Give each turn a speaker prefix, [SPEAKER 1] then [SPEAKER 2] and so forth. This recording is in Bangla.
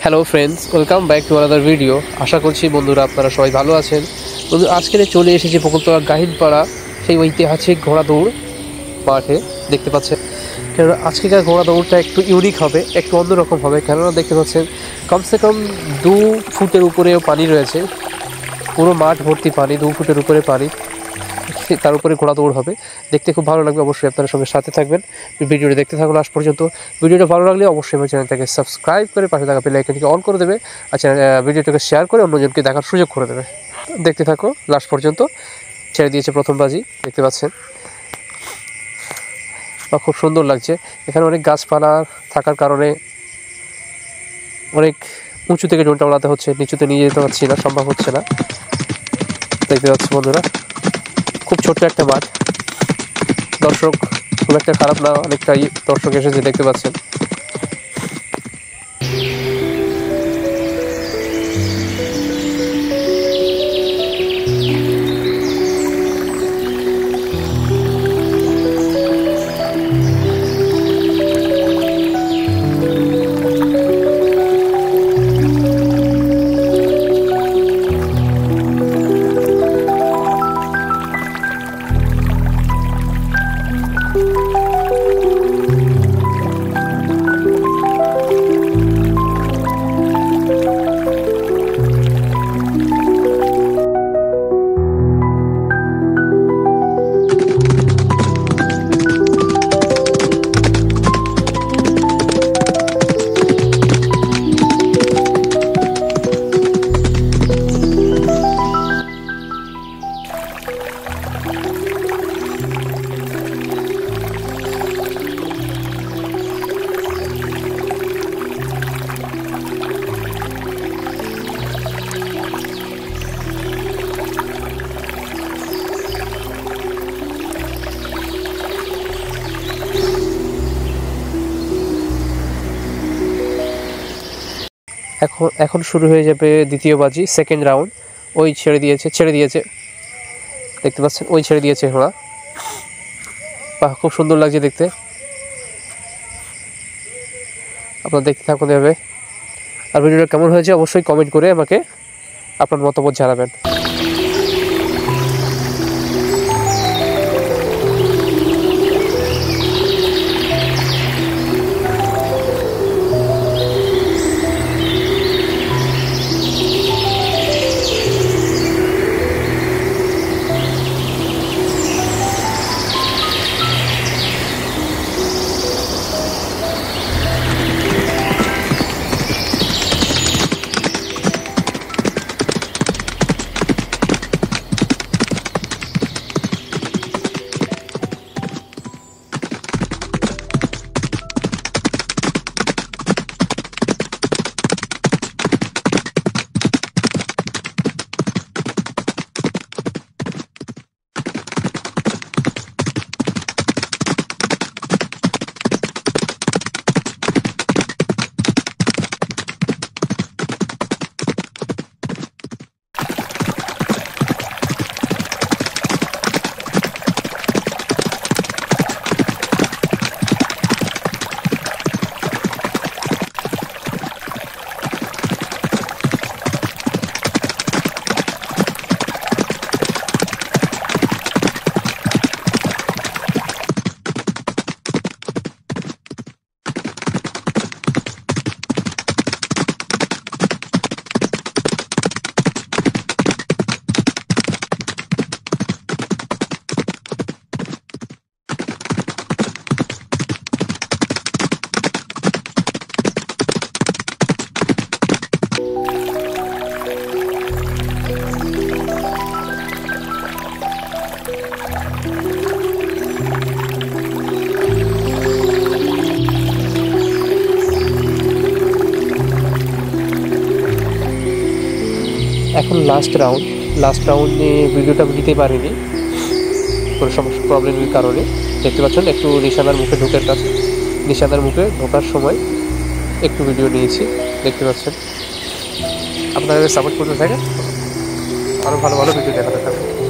[SPEAKER 1] Hello friends, welcome back to another video. আশা করছি বন্ধুরা আপনারা সবাই ভালো আছেন। বন্ধু, আজকে চলে এসেছি বকুলতলা গাহিনপাড়া সেই ঐতিহাসিক ঘোড়া দৌড় মাঠে। দেখতে পাচ্ছেন, কেননা আজকেকার ঘোড়া দৌড়টা একটু ইউনিক হবে, একটু অন্যরকম হবে। কেননা দেখতে পাচ্ছেন কমসে কম 2 ফুটের উপরেও পানি রয়েছে, পুরো মাঠ ভর্তি পানি, 2 ফুটের উপরে পানি, তার উপরে ঘোড়া দৌড় হবে। দেখতে খুব ভালো লাগবে, অবশ্যই আপনারা সঙ্গে সাথে থাকবেন, ভিডিওটি দেখতে থাকুন লাস্ট পর্যন্ত। ভিডিওটা ভালো লাগলে অবশ্যই আমার চ্যানেলটাকে সাবস্ক্রাইব করে পাশে থাকা বেল আইকনটিকে অন করে দেবে, আচ্ছা ভিডিওটাকে শেয়ার করে অন্যজনকে দেখার সুযোগ করে দেবে। দেখতে থাকো লাস্ট পর্যন্ত। ছেড়ে দিয়েছে প্রথম বাজি, দেখতে পাচ্ছেন, খুব সুন্দর লাগছে। এখানে অনেক গাছপালা থাকার কারণে অনেক উঁচু থেকে ডোলটা ওড়াতে হচ্ছে, নিচুতে নিয়ে যেতে পারছি না, সম্ভব হচ্ছে না। দেখতে পাচ্ছি বন্ধুরা, খুব ছোট্ট একটা মাঠ, দর্শক খুব একটা খারাপ না, অনেকটাই দর্শক এসেছে, দেখতে পাচ্ছেন। এখন শুরু হয়ে যাবে দ্বিতীয় বাজি, সেকেন্ড রাউন্ড। ওই ছেড়ে দিয়েছে, দেখতে পাচ্ছেন, ওই ছেড়ে দিয়েছে ঘোড়া। বাহ, খুব সুন্দর লাগছে দেখতে। আপনারা দেখতে থাকুন এভাবে। আর ভিডিওটা কেমন হয়েছে অবশ্যই কমেন্ট করে আমাকে আপনার মতামত জানাবেন। এখন লাস্ট রাউন্ডে ভিডিওটা দিতে পারিনি কোনো সমস্যা, প্রবলেমের কারণে। দেখতে পাচ্ছেন একটু নিশানার মুখে ঢোকার সময় একটু ভিডিও নিয়েছি, দেখতে পাচ্ছেন। আপনারা সাপোর্ট করতে থাকেন, আরও ভালো ভালো ভিডিও দেখাতে থাকবেন।